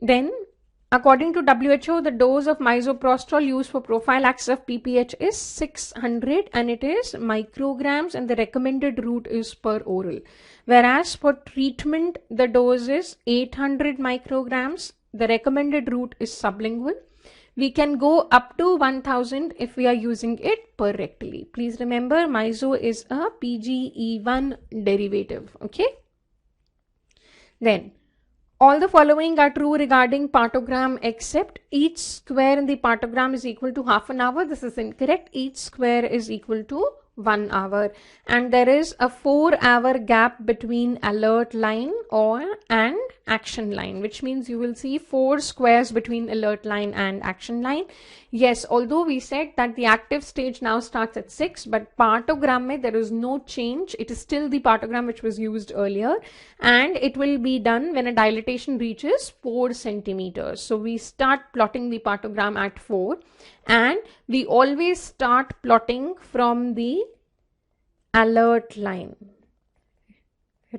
Then, according to WHO, the dose of misoprostol used for prophylaxis of PPH is 600 and it is micrograms, and the recommended route is per oral. Whereas for treatment, the dose is 800 micrograms. The recommended route is sublingual. We can go up to 1000 if we are using it per rectally. Please remember, miso is a PGE1 derivative. Okay. Then, all the following are true regarding partogram except each square in the partogram is equal to half an hour. This is incorrect. Each square is equal to 1 hour, and there is a 4-hour gap between alert line and action line, which means you will see 4 squares between alert line and action line. Yes, although we said that the active stage now starts at 6, but partogram mein there is no change. It is still the partogram which was used earlier, and it will be done when a dilatation reaches 4 centimeters. So we start plotting the partogram at 4, and we always start plotting from the alert line,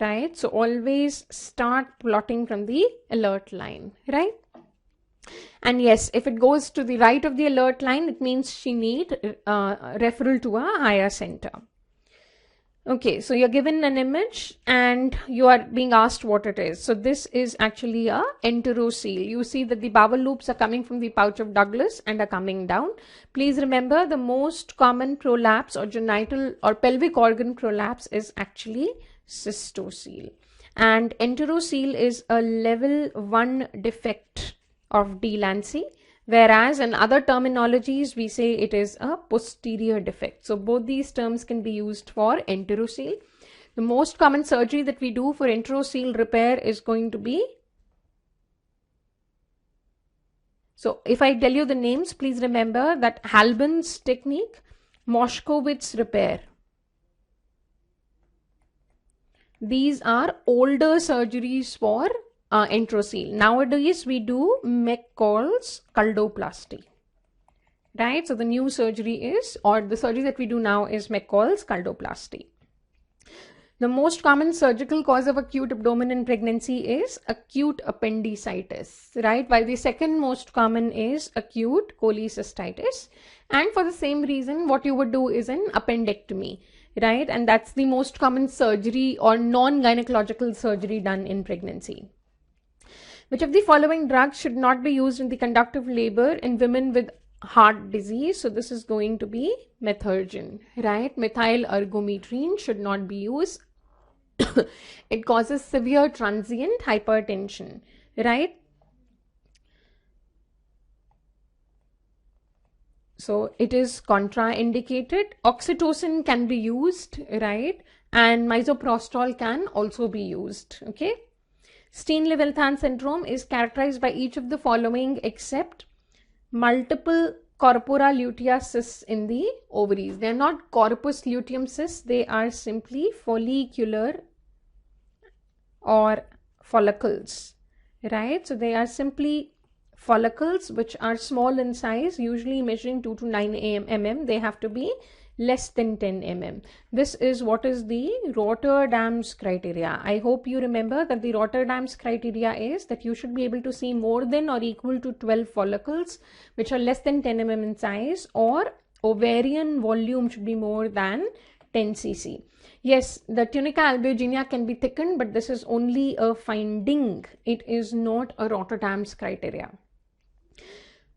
right? So always start plotting from the alert line, right? And yes, if it goes to the right of the alert line, it means she need referral to a higher center. Okay, so you're given an image and you are being asked what it is. So this is actually a enterocele. You see that the bowel loops are coming from the pouch of Douglas and are coming down. Please remember, the most common prolapse or genital or pelvic organ prolapse is actually cystocele. And enterocele is a level 1 defect of Delancey, whereas in other terminologies we say it is a posterior defect. So both these terms can be used for enterocele. The most common surgery that we do for enterocele repair is going to be, so if I tell you the names, please remember that Halban's technique, Moshkowitz repair. These are older surgeries for enterocele. Nowadays we do McCall's Culdoplasty, right? So the new surgery is, or the surgery that we do now is McCall's Culdoplasty. The most common surgical cause of acute abdomen in pregnancy is acute appendicitis, right? While the second most common is acute cholecystitis. And for the same reason, what you would do is an appendectomy, right? And that's the most common surgery or non-gynecological surgery done in pregnancy. Which of the following drugs should not be used in the conductive labor in women with heart disease? So this is going to be methergin, right? Methyl ergometrine should not be used. It causes severe transient hypertension, right? So it is contraindicated. Oxytocin can be used, right? And misoprostol can also be used, okay? Steenle-Weltan syndrome is characterized by each of the following except multiple corpora lutea cysts in the ovaries. They are not corpus luteum cysts, they are simply follicular or follicles, right? So they are simply follicles which are small in size, usually measuring 2 to 9 mm. They have to be less than 10 mm. This is what is the Rotterdam's criteria. I hope you remember that the Rotterdam's criteria is that you should be able to see more than or equal to 12 follicles which are less than 10 mm in size, or ovarian volume should be more than 10 cc. Yes, the tunica albuginea can be thickened, but this is only a finding. It is not a Rotterdam's criteria.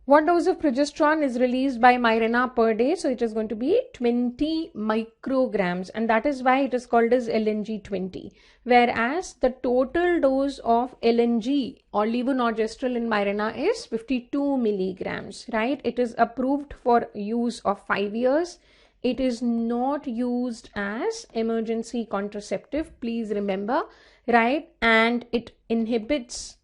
What dose of progesterone is released by Mirena per day? So it is going to be 20 micrograms, and that is why it is called as LNG20. Whereas the total dose of LNG or levonorgestrel in Mirena is 52 milligrams, right? It is approved for use of 5 years. It is not used as emergency contraceptive, please remember, right? And it inhibits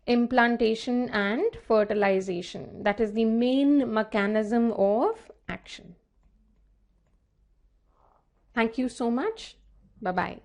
implantation and fertilization. That is the main mechanism of action. Thank you so much. Bye-bye.